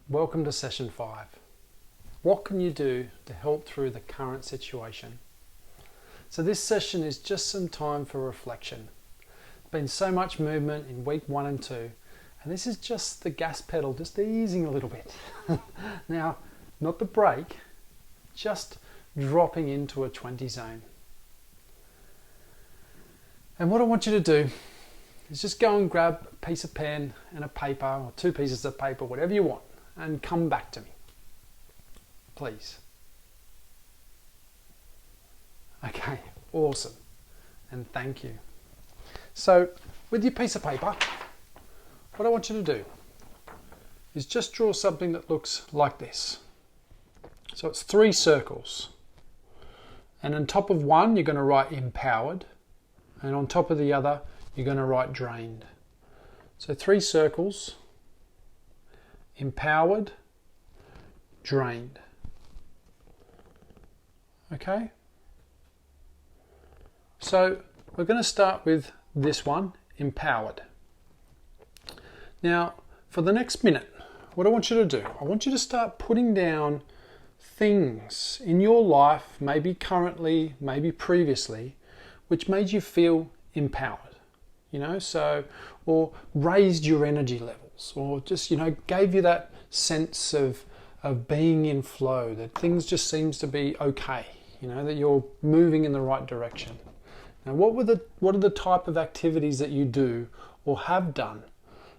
Welcome to session 5. What can you do to help through the current situation? So this session is just some time for reflection. There's been so much movement in week 1 and 2, and this is just the gas pedal, just easing a little bit. Now, not the brake, just dropping into a 20 zone. And what I want you to do is just go and grab a piece of pen and a paper, or 2 pieces of paper, whatever you want, and come back to me, please. Okay, awesome, and thank you. So with your piece of paper, what I want you to do is just draw something that looks like this. So it's 3 circles, and on top of one you're going to write empowered, and on top of the other you're going to write drained. So 3 circles, empowered, drained. Okay? So we're going to start with this one, empowered. Now, for the next minute, what I want you to do, I want you to start putting down things in your life, maybe currently, maybe previously, which made you feel empowered, or raised your energy levels, or just, gave you that sense of being in flow, that things just seems to be okay, that you're moving in the right direction. Now, what are the type of activities that you do or have done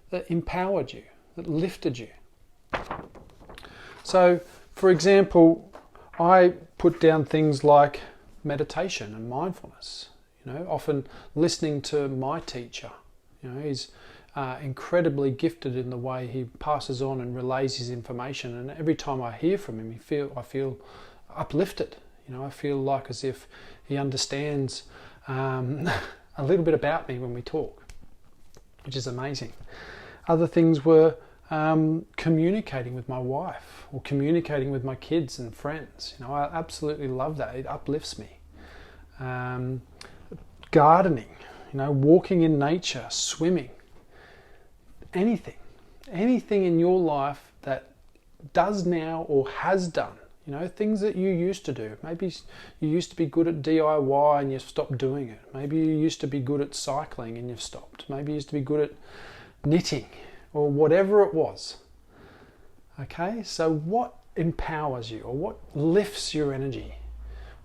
that empowered you, that lifted you? So, for example, I put down things like meditation and mindfulness. Often listening to my teacher. He's incredibly gifted in the way he passes on and relays his information. And every time I hear from him, I feel uplifted. I feel like as if he understands a little bit about me when we talk, which is amazing. Other things were communicating with my wife or communicating with my kids and friends. I absolutely love that. It uplifts me. Gardening, walking in nature, swimming, anything in your life that does now or has done, things that you used to do. Maybe you used to be good at DIY and you've stopped doing it. Maybe you used to be good at cycling and you've stopped. Maybe you used to be good at knitting or whatever it was. Okay, so what empowers you or what lifts your energy?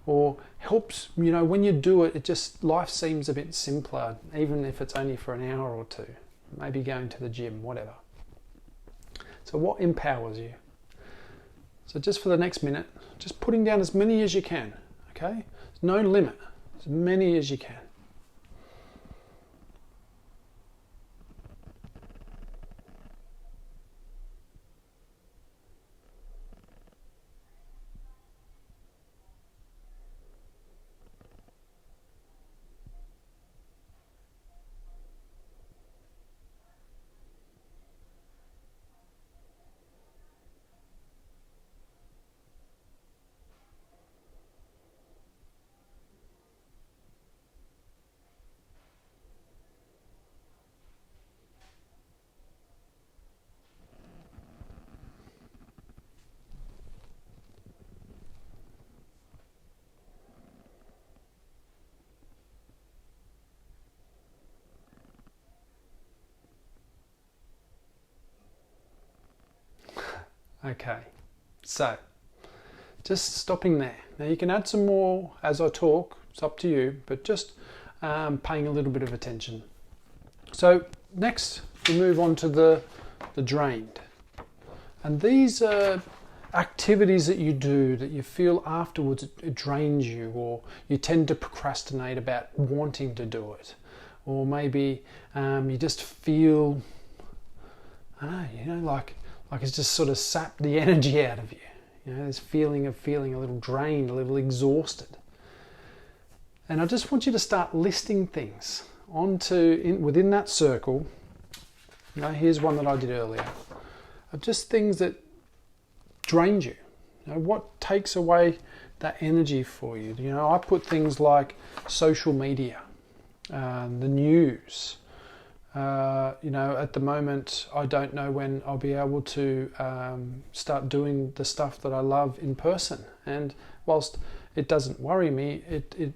Or helps, when you do it, life seems a bit simpler, even if it's only for an hour or 2, maybe going to the gym, whatever. So what empowers you? So just for the next minute, just putting down as many as you can, okay? There's no limit, as many as you can. Okay, so just stopping there. Now you can add some more as I talk, it's up to you, but just paying a little bit of attention. So next we move on to the drained. And these are activities that you do that you feel afterwards it drains you, or you tend to procrastinate about wanting to do it. Or maybe you just feel, like it's just sort of sapped the energy out of you. This feeling of feeling a little drained, a little exhausted. And I just want you to start listing things within that circle. Here's one that I did earlier. Of just things that drained you. What takes away that energy for you? I put things like social media, the news, At the moment, I don't know when I'll be able to start doing the stuff that I love in person. And whilst it doesn't worry me, it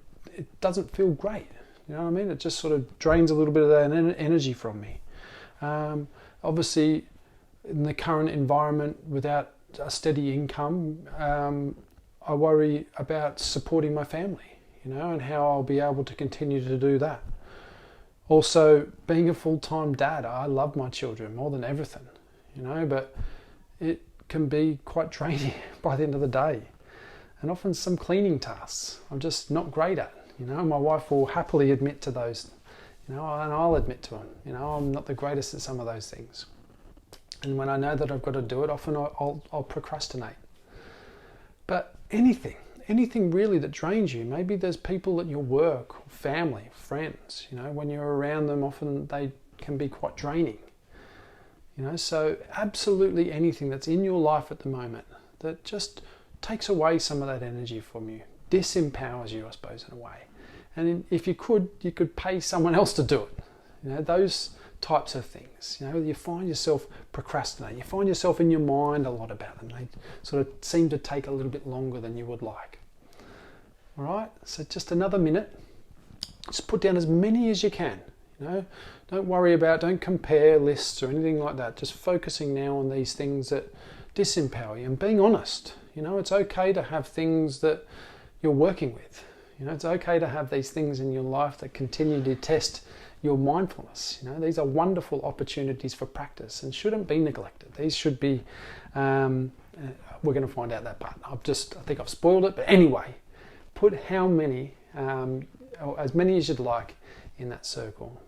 doesn't feel great. You know what I mean? It just sort of drains a little bit of that energy from me. Obviously, in the current environment, without a steady income, I worry about supporting my family, and how I'll be able to continue to do that. Also, being a full-time dad, I love my children more than everything, but it can be quite draining by the end of the day. And often some cleaning tasks I'm just not great at. My wife will happily admit to those, and I'll admit to them. I'm not the greatest at some of those things. And when I know that I've got to do it, often I'll procrastinate. But anything really that drains you. Maybe there's people at your work, family, friends, when you're around them, often they can be quite draining. So absolutely anything that's in your life at the moment that just takes away some of that energy from you, disempowers you, I suppose, in a way. And if you could pay someone else to do it. Those types of things. You find yourself procrastinating. You find yourself in your mind a lot about them. They sort of seem to take a little bit longer than you would like. All right, so just another minute. Just put down as many as you can. Don't compare lists or anything like that. Just focusing now on these things that disempower you and being honest. It's okay to have things that you're working with. It's okay to have these things in your life that continue to test your mindfulness. These are wonderful opportunities for practice and shouldn't be neglected. These should be, we're going to find out that part. I think I've spoiled it, but anyway, put how many, or as many as you'd like in that circle.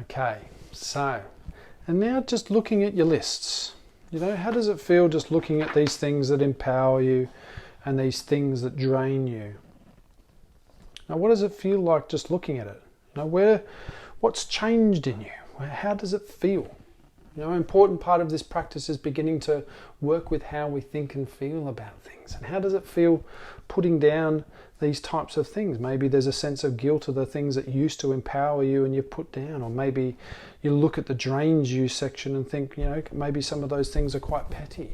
Okay, so, and now just looking at your lists, how does it feel just looking at these things that empower you and these things that drain you? Now, what does it feel like just looking at it? What's changed in you? How does it feel? An important part of this practice is beginning to work with how we think and feel about things. And how does it feel putting down these types of things? Maybe there's a sense of guilt of the things that used to empower you and you put down. Or maybe you look at the drains you section and think, maybe some of those things are quite petty.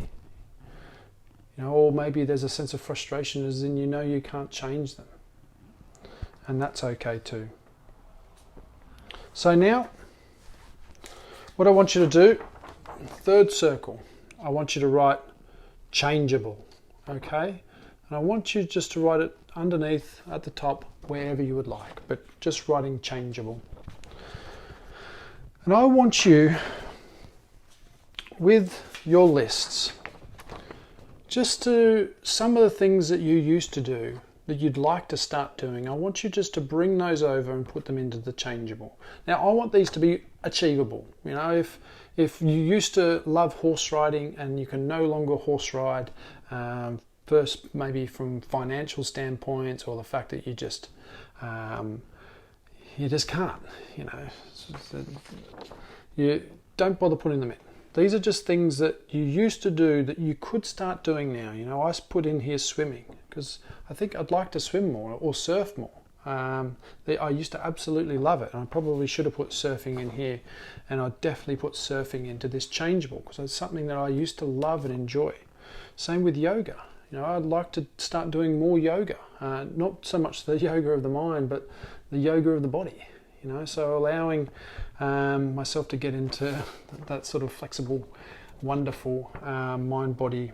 Or maybe there's a sense of frustration as in you can't change them. And that's okay too. So now, what I want you to do, third circle, I want you to write changeable, okay? And I want you just to write it underneath, at the top, wherever you would like, but just writing changeable. And I want you, with your lists, just to, some of the things that you used to do, that you'd like to start doing, I want you just to bring those over and put them into the changeable. Now, I want these to be achievable. If you used to love horse riding and you can no longer horse ride, first maybe from financial standpoints or the fact that you just can't, you don't bother putting them in. These are just things that you used to do that you could start doing now. I put in here swimming because I think I'd like to swim more or surf more. I used to absolutely love it, and I probably should have put surfing in here, and I definitely put surfing into this changeable because it's something that I used to love and enjoy. Same with yoga. I'd like to start doing more yoga, not so much the yoga of the mind, but the yoga of the body. So allowing myself to get into that sort of flexible, wonderful mind-body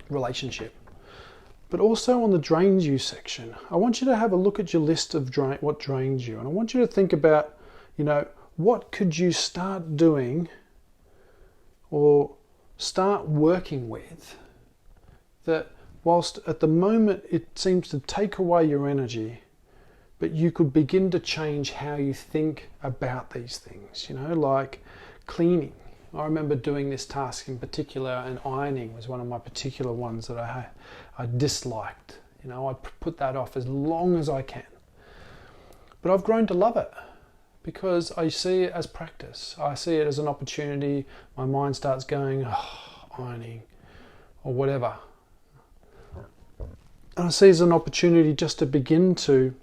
relationship. But also on the drains you section, I want you to have a look at your list of what drains you. And I want you to think about, what could you start doing or start working with that, whilst at the moment it seems to take away your energy, but you could begin to change how you think about these things, like cleaning. I remember doing this task in particular, and ironing was one of my particular ones that I disliked. I'd put that off as long as I can. But I've grown to love it because I see it as practice. I see it as an opportunity. My mind starts going, ironing or whatever. And I see it as an opportunity just to begin to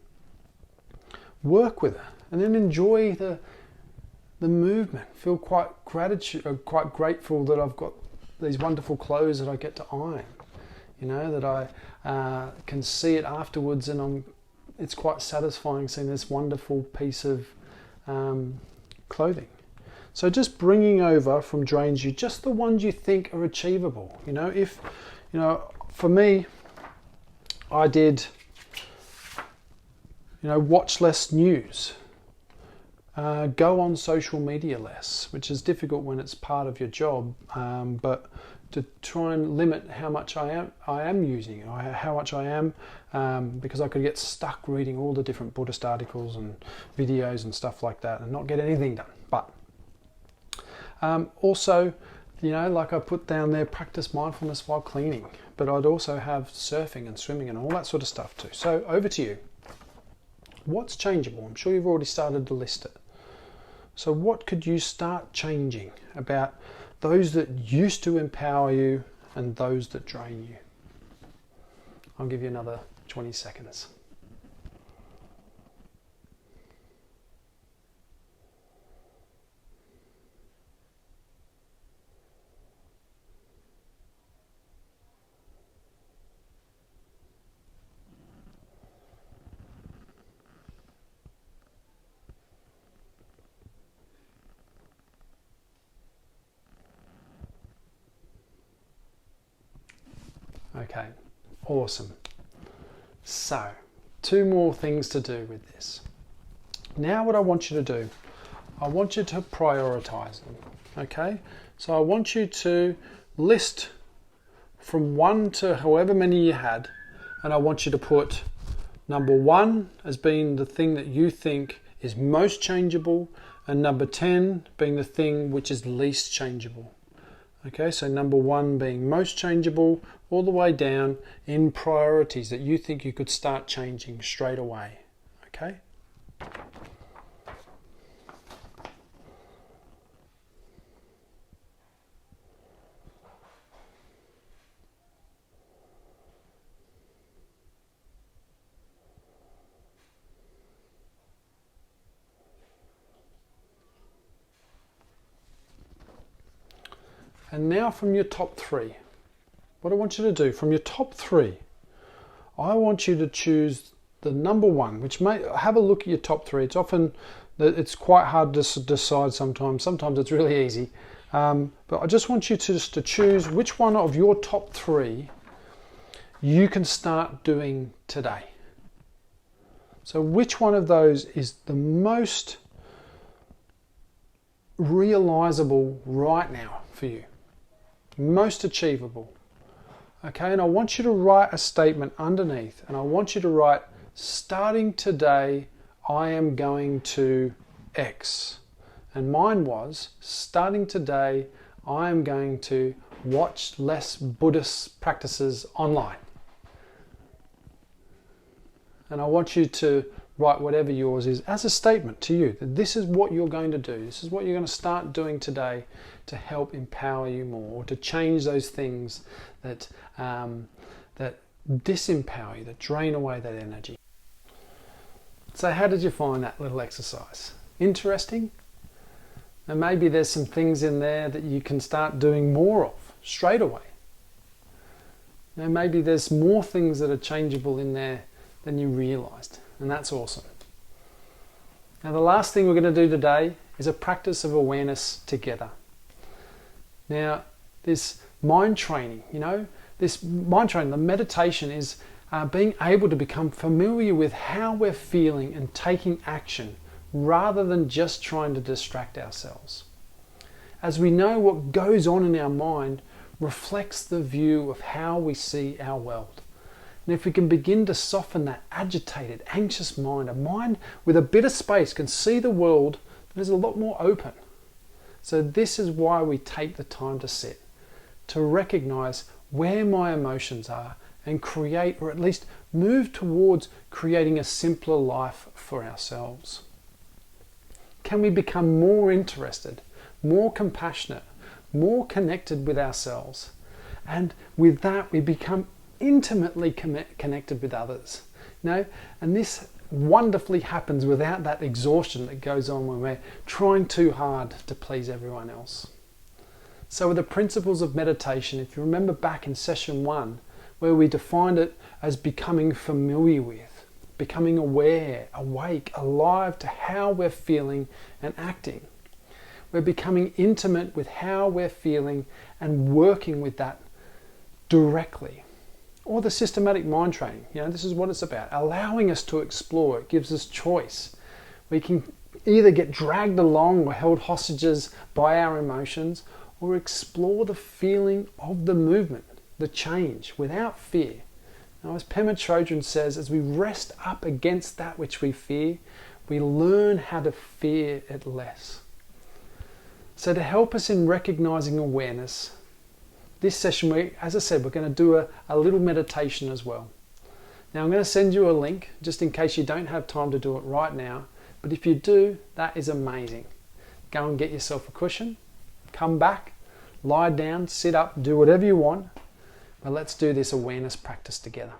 work with it and then enjoy the movement. Feel quite grateful that I've got these wonderful clothes that I get to iron. That I can see it afterwards, and it's quite satisfying seeing this wonderful piece of clothing. So just bringing over from drains you, just the ones you think are achievable. For me, I did, watch less news. Go on social media less, which is difficult when it's part of your job, but to try and limit how much I am using, how much I am, because I could get stuck reading all the different Buddhist articles and videos and stuff like that and not get anything done. But also, like I put down there, practice mindfulness while cleaning, but I'd also have surfing and swimming and all that sort of stuff too. So over to you. What's changeable? I'm sure you've already started to list it. So what could you start changing about those that used to empower you and those that drain you? I'll give you another 20 seconds. Okay, awesome. So, 2 more things to do with this. Now what I want you to do, I want you to prioritize them, okay? So I want you to list from 1 to however many you had, and I want you to put number 1 as being the thing that you think is most changeable, and number 10 being the thing which is least changeable. Okay, so number 1 being most changeable, all the way down in priorities that you think you could start changing straight away. Okay? And now from your top 3, what I want you to do, from your top 3, I want you to choose the number 1, which may have a look at your top 3. It's quite hard to decide sometimes. Sometimes it's really easy. But I just want you to choose which one of your top 3 you can start doing today. So which one of those is the most realizable right now for you? Most achievable. Okay, and I want you to write a statement underneath, and I want you to write, starting today, I am going to X. And mine was, starting today, I am going to watch less Buddhist practices online. And I want you to write whatever yours is as a statement to you, that this is what you're going to do. This is what you're going to start doing today to help empower you more, or to change those things that that disempower you, that drain away that energy. So how did you find that little exercise? Interesting? And maybe there's some things in there that you can start doing more of straight away. Now maybe there's more things that are changeable in there than you realized, and that's awesome. Now the last thing we're going to do today is a practice of awareness together. Now this mind training, this mind training, the meditation is being able to become familiar with how we're feeling and taking action rather than just trying to distract ourselves. As we know, what goes on in our mind reflects the view of how we see our world. And if we can begin to soften that agitated, anxious mind, a mind with a bit of space can see the world that is a lot more open. So this is why we take the time to sit, to recognize where my emotions are and create, or at least move towards creating a simpler life for ourselves. Can we become more interested, more compassionate, more connected with ourselves? And with that, we become intimately connected with others. And this wonderfully happens without that exhaustion that goes on when we're trying too hard to please everyone else. So with the principles of meditation, if you remember back in session 1, where we defined it as becoming familiar with, becoming aware, awake, alive to how we're feeling and acting. We're becoming intimate with how we're feeling and working with that directly. Or the systematic mind training, this is what it's about, allowing us to explore. It gives us choice. We can either get dragged along or held hostages by our emotions, or explore the feeling of the movement, the change, without fear. Now, as Pema Chodron says, as we rest up against that which we fear, we learn how to fear it less. So to help us in recognizing awareness, this session, as I said, we're going to do a little meditation as well. Now I'm going to send you a link just in case you don't have time to do it right now. But if you do, that is amazing. Go and get yourself a cushion, come back, lie down, sit up, do whatever you want. But let's do this awareness practice together.